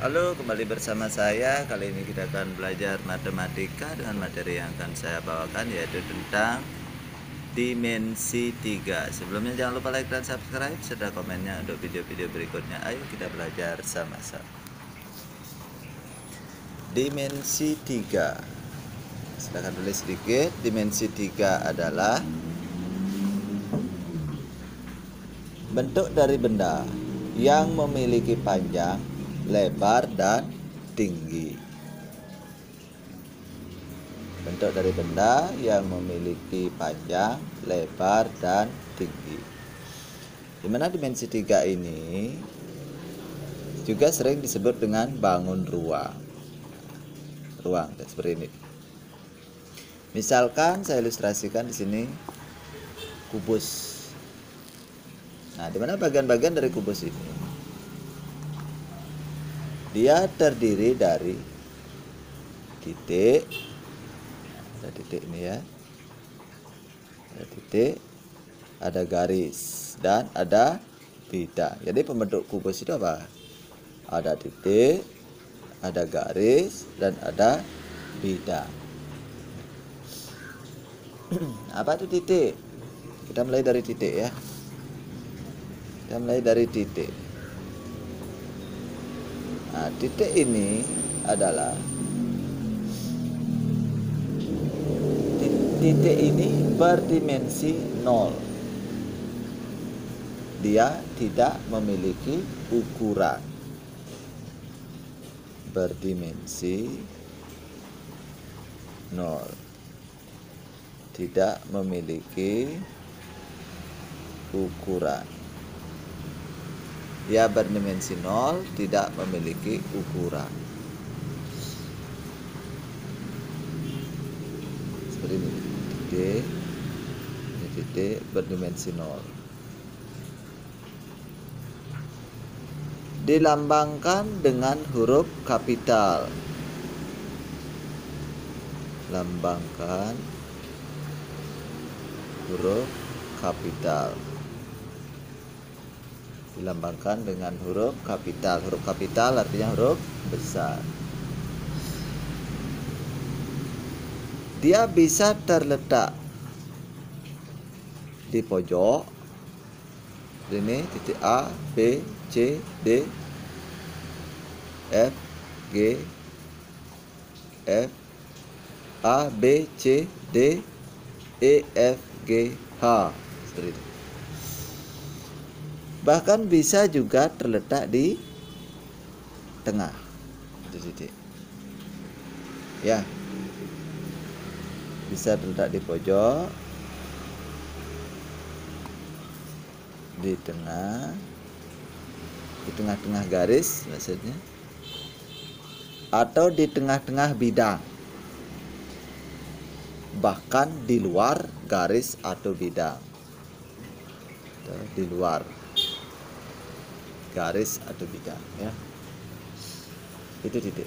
Halo, kembali bersama saya. Kali ini kita akan belajar matematika dengan materi yang akan saya bawakan, yaitu tentang dimensi 3. Sebelumnya jangan lupa like dan subscribe serta komennya untuk video-video berikutnya. Ayo kita belajar sama-sama. Dimensi 3. Silahkan tulis sedikit. Dimensi 3 adalah bentuk dari benda yang memiliki panjang, lebar, dan tinggi. Bentuk dari benda yang memiliki panjang, lebar, dan tinggi. Dimana dimensi 3 ini juga sering disebut dengan bangun ruang. Seperti ini. Misalkan saya ilustrasikan di sini kubus. Nah, dimana bagian-bagian dari kubus ini? Dia terdiri dari titik. Ada titik ini ya. Ada titik, ada garis, dan ada bidang. Jadi pembentuk kubus itu apa? Ada titik, ada garis, dan ada bidang. Apa itu titik? Kita mulai dari titik ya. Kita mulai dari titik. Nah, titik ini adalah titik ini berdimensi 0. Dia tidak memiliki ukuran. Berdimensi 0. Tidak memiliki ukuran. Dia berdimensi 0, tidak memiliki ukuran. Seperti ini. Titik berdimensi 0. Dilambangkan dengan huruf kapital. Lambangkan huruf kapital. Dilambangkan dengan huruf kapital. Huruf kapital artinya huruf besar. Dia bisa terletak di pojok. Ini titik A, B, C, D, F, G, F, A, B, C, D, E, F, G, H. Seperti itu. Bahkan bisa juga terletak di tengah. Titik. Ya. Bisa terletak di pojok, di tengah-tengah garis maksudnya, atau di tengah-tengah bidang, bahkan di luar garis atau bidang, atau di luar garis atau bidang ya. Itu titik.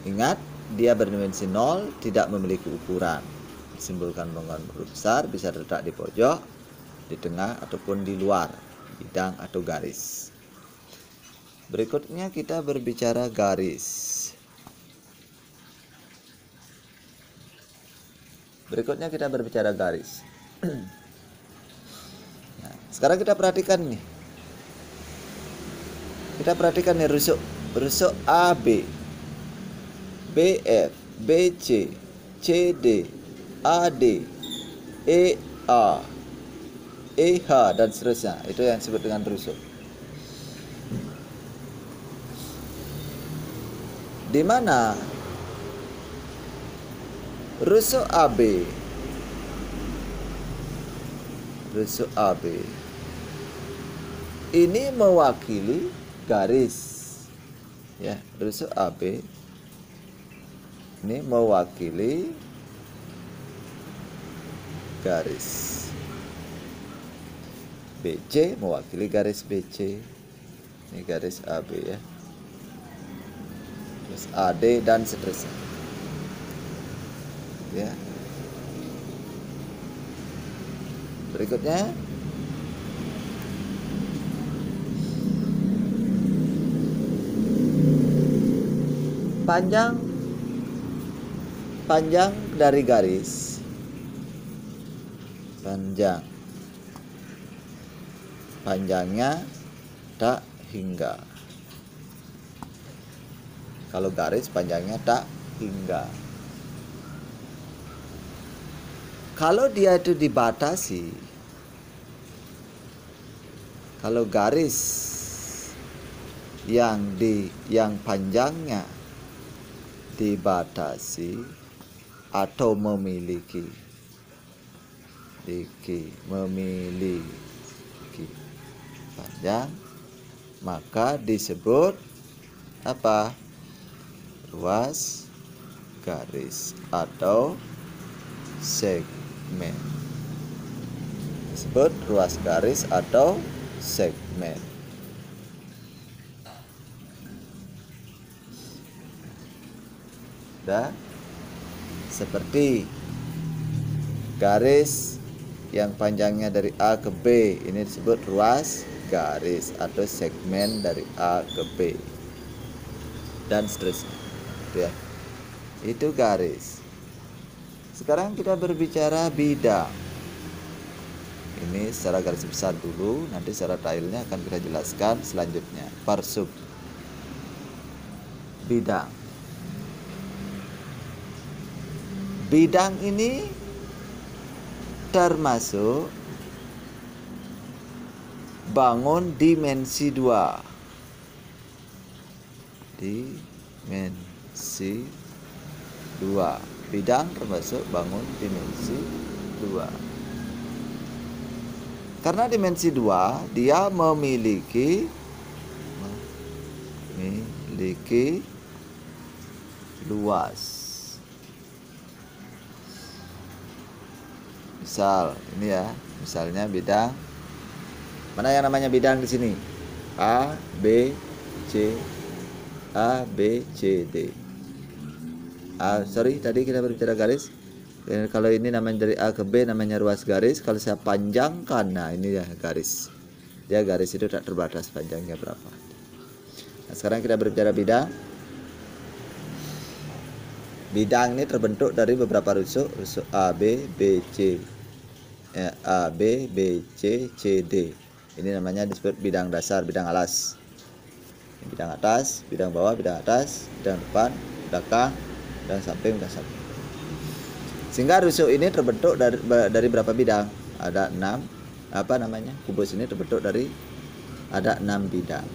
Ingat, dia berdimensi 0, tidak memiliki ukuran. Disimbolkan dengan huruf besar, bisa terletak di pojok, di tengah, ataupun di luar bidang atau garis. Berikutnya kita berbicara garis. Nah, sekarang kita perhatikan nih. Rusuk AB, BF, BC, CD, AD, EA, EH, dan seterusnya. Itu yang disebut dengan rusuk. Di mana rusuk AB ini mewakili garis ya. Rusuk AB ini mewakili garis. BC mewakili garis BC. Ini garis AB ya. Terus AD dan seterusnya. Ya. Berikutnya panjang dari garis, panjangnya tak hingga. Kalau garis panjangnya tak hingga. Kalau dia itu dibatasi, kalau garis yang panjangnya dibatasi atau memiliki panjang, maka disebut apa? Ruas garis atau segmen. Disebut ruas garis atau segmen. Sudah? Seperti garis yang panjangnya dari A ke B, ini disebut ruas garis atau segmen dari A ke B, dan seterusnya. Ya, itu garis. Sekarang kita berbicara bidang. Ini secara garis besar dulu, nanti secara detailnya akan kita jelaskan selanjutnya. Parsub bidang. Bidang ini termasuk bangun dimensi 2. Dimensi 2. Bidang termasuk bangun dimensi 2. Karena dimensi 2 dia memiliki luas. Misal ini ya, misalnya bidang, mana yang namanya bidang di sini? A, B, C, D. Tadi kita berbicara garis. Dan kalau ini namanya dari A ke B namanya ruas garis. Kalau saya panjangkan, nah ini ya garis. Dia garis itu tak terbatas panjangnya berapa. Nah, sekarang kita berbicara bidang. Bidang ini terbentuk dari beberapa rusuk A, B, B, C, C, D. Ini namanya disebut bidang dasar, bidang alas. Bidang atas, bidang bawah, bidang atas, bidang depan, belakang, dan samping, dan samping. Sehingga rusuk ini terbentuk dari berapa bidang? Ada 6. Kubus ini terbentuk dari ada 6 bidang.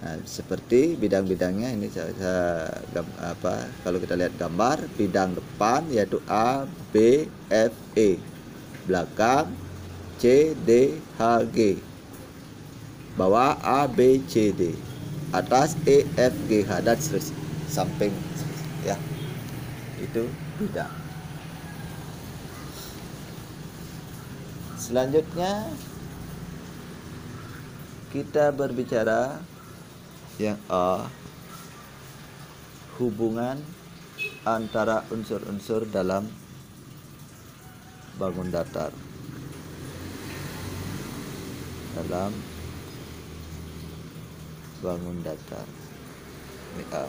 Nah, seperti bidang-bidangnya ini kalau kita lihat gambar, bidang depan yaitu A, B, F, E, belakang C, D, H, G, bawah A, B, C, D, atas E, F, G, H, dan seterusnya, samping ya. Itu bidang. Selanjutnya kita berbicara yang A, hubungan antara unsur-unsur dalam bangun datar. Dalam bangun datar. Ini A.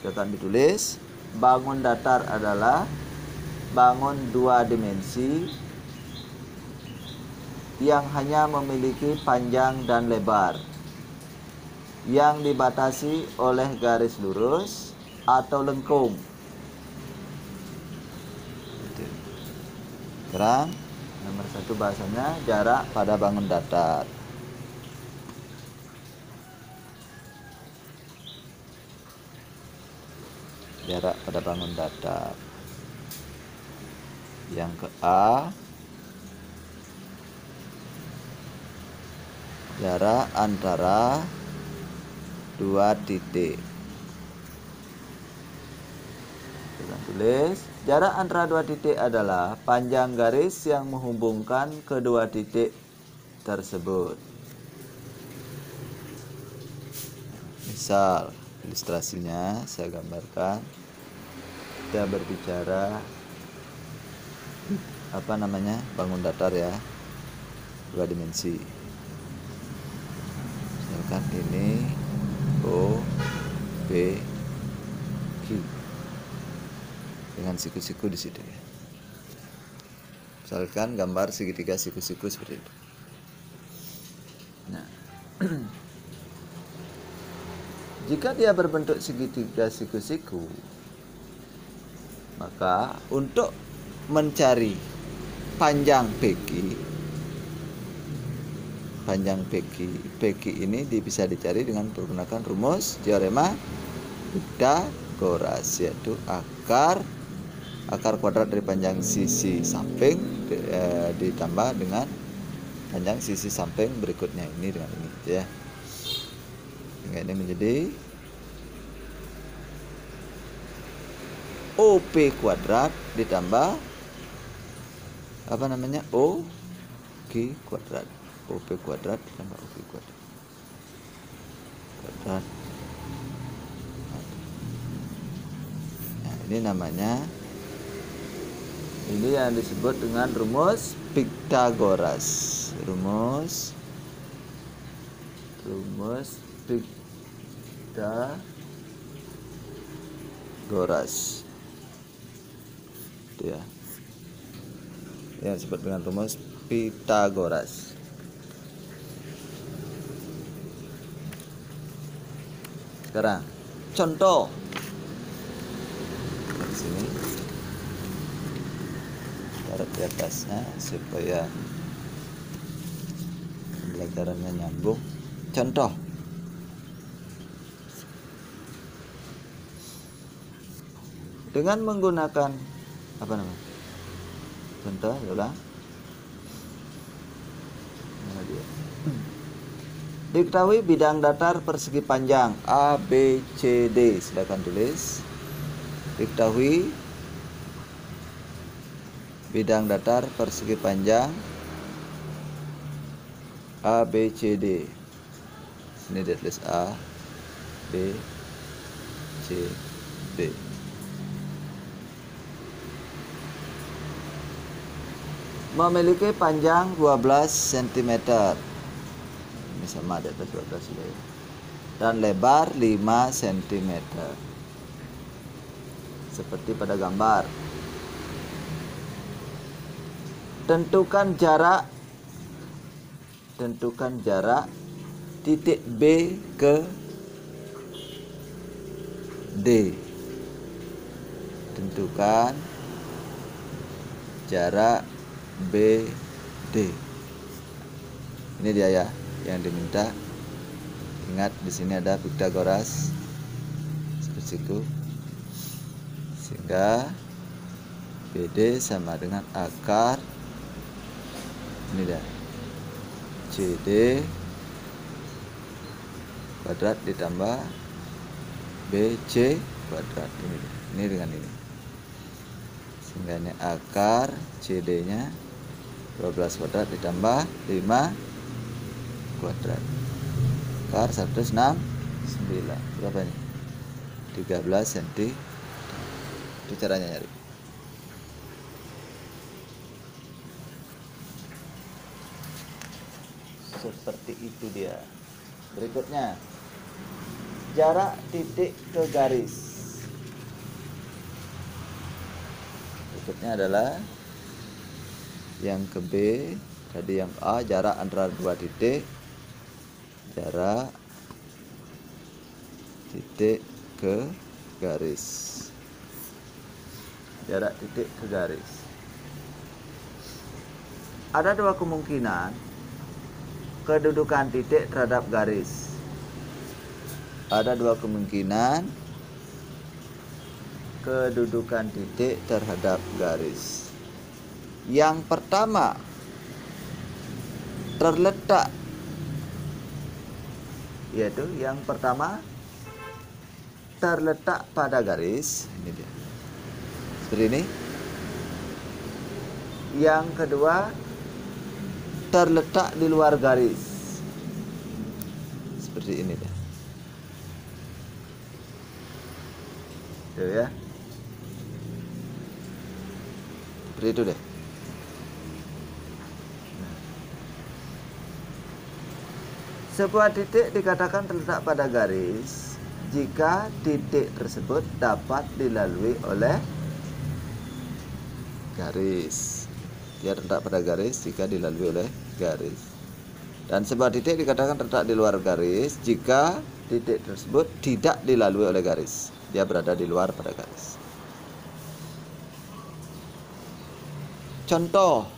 Akan ditulis, bangun datar adalah bangun 2 dimensi yang hanya memiliki panjang dan lebar, yang dibatasi oleh garis lurus atau lengkung. Sekarang nomor 1 bahasanya jarak pada bangun datar. Jarak pada bangun datar. Yang ke A, jarak antara 2 titik. Kita tulis, jarak antara 2 titik adalah panjang garis yang menghubungkan kedua titik tersebut. Misal, ilustrasinya saya gambarkan. Kita berbicara bangun datar ya. dua dimensi. Misalkan ini O, B, Q dengan siku-siku di situ ya. Misalkan gambar segitiga siku-siku seperti itu. Nah, jika dia berbentuk segitiga siku-siku, maka untuk mencari panjang PQ ini bisa dicari dengan menggunakan rumus teorema Pythagoras, yaitu akar kuadrat dari panjang sisi samping ditambah dengan panjang sisi samping berikutnya ini dengan ini gitu ya. Sehingga ini menjadi OP kuadrat ditambah OQ kuadrat. OP kuadrat ditambah OQ kuadrat. Nah, ini namanya, ini yang disebut dengan rumus Pythagoras. Rumus Pythagoras. Itu ya. Yang disebut dengan rumus Pythagoras. Sekarang contoh di sini, taruh di atasnya supaya pembelajarannya nyambung. Contoh, dengan menggunakan apa namanya? Contoh, ulang. Diketahui bidang datar persegi panjang ABCD. Silakan tulis. Diketahui bidang datar persegi panjang ABCD. Sini ditulis A, B, C, D. Memiliki panjang 12 cm. Ini sama di atas 12 ya. Dan lebar 5 cm. Seperti pada gambar. Tentukan jarak titik B ke D. Tentukan jarak BD. Ini dia ya yang diminta. Ingat di sini ada Pythagoras seperti itu. Sehingga BD sama dengan akar ini dah CD kuadrat ditambah BC kuadrat ini dengan ini. Sehingga ini akar CD nya 12 kuadrat ditambah 5 kuadrat. Akar 169. Berapa ini? 13 cm. Itu caranya nyari. Seperti itu dia. Berikutnya, jarak titik ke garis. Berikutnya adalah yang ke B, tadi yang A, jarak antara dua titik. Jarak titik ke garis. Jarak titik ke garis. Ada dua kemungkinan kedudukan titik terhadap garis. Ada dua kemungkinan kedudukan titik terhadap garis. Yang pertama, terletak, yaitu yang pertama terletak pada garis. Ini dia. Seperti ini. Yang kedua, terletak di luar garis. Seperti ini dia. Tuh ya. Seperti itu deh. Sebuah titik dikatakan terletak pada garis jika titik tersebut dapat dilalui oleh garis. Dia terletak pada garis jika dilalui oleh garis. Dan sebuah titik dikatakan terletak di luar garis jika titik tersebut tidak dilalui oleh garis. Dia berada di luar pada garis. Contoh.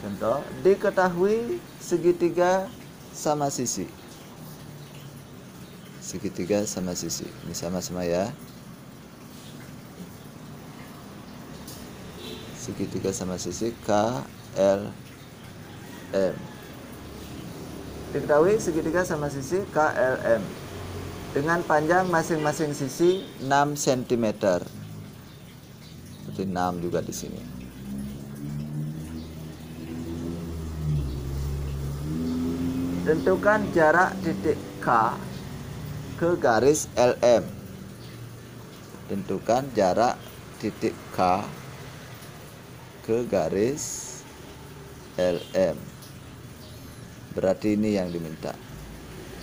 Contoh, diketahui segitiga sama sisi. Segitiga sama sisi. Ini sama-sama ya. Segitiga sama sisi KLM. Diketahui segitiga sama sisi KLM dengan panjang masing-masing sisi 6 cm. Berarti 6 juga di sini. Tentukan jarak titik K ke garis LM. Tentukan jarak titik K ke garis LM. Berarti ini yang diminta.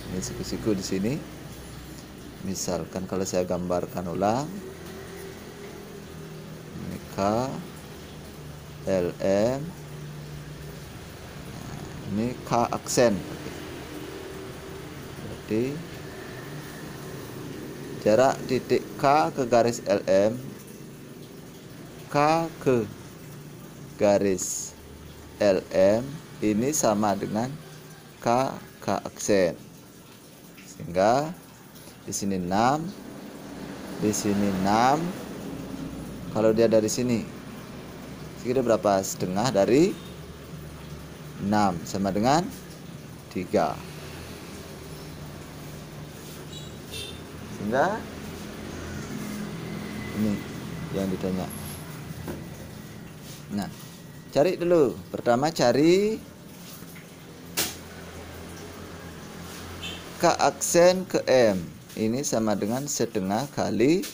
Ini siku-siku di sini. Misalkan kalau saya gambarkan ulang, ini K, LM, ini K aksen. Berarti jarak titik K ke garis LM, K ke garis LM ini sama dengan K aksen. Sehingga di sini 6, di sini 6. Kalau dia dari sini, sekira berapa? Setengah dari 6 sama dengan 3. Sehingga ini yang ditanya. Nah, cari dulu. Pertama cari K aksen ke M. Ini sama dengan setengah kali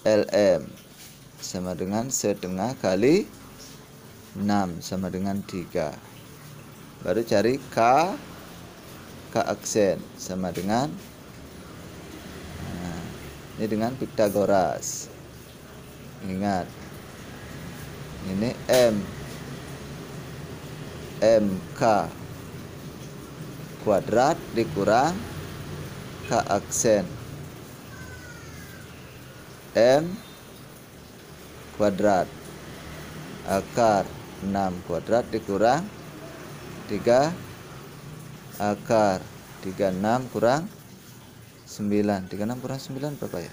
LM. Sama dengan setengah kali 6 sama dengan 3. Baru cari K aksen sama dengan, nah, ini dengan Pythagoras. Ingat, ini MK kuadrat dikurang K aksen M kuadrat akar 6 kuadrat dikurang 3 akar 36 kurang 9. 36 kurang 9 berapa ya?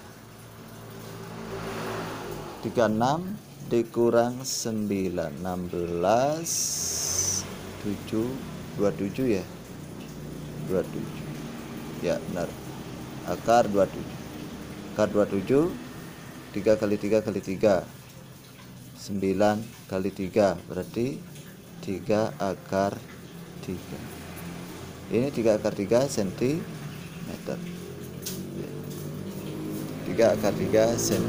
36 dikurang 9, 16, 7, 27 ya? 27. Ya, benar. Akar 27. Akar 27 3 kali 3 kali 3 9 kali 3 berarti 3 akar 3. Ini 3 akar 3 cm. 3 akar 3 cm.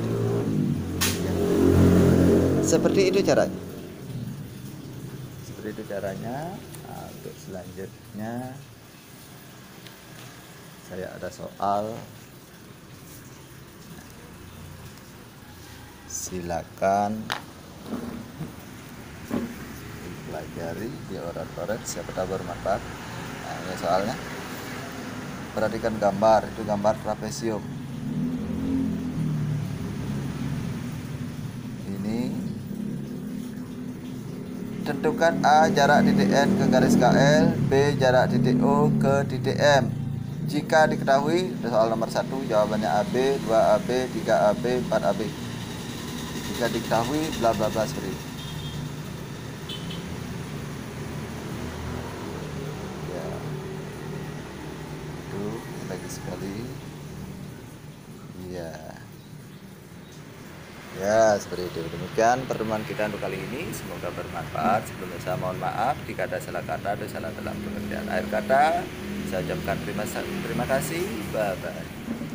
Seperti itu caranya. Seperti itu caranya. Nah, untuk selanjutnya saya ada soal. Silakan dipelajari di orat-orat, siapa tahu bermanfaat. Nah, ini soalnya. Perhatikan gambar, itu gambar trapesium. Ini tentukan A jarak titik N ke garis KL, B jarak titik O ke titik M. Jika diketahui, soal nomor 1 jawabannya AB, 2AB, 3AB, 4AB. Jika diketahui bla bla bla seperti itu. Ya. Itu lagi sekali. Ya. Ya, seperti itu. Demikian pertemuan kita untuk kali ini. Semoga bermanfaat. Sebelumnya saya mohon maaf jika ada salah kata atau salah dalam pengertian. Akhir kata, saya ucapkan terima kasih. Bye-bye.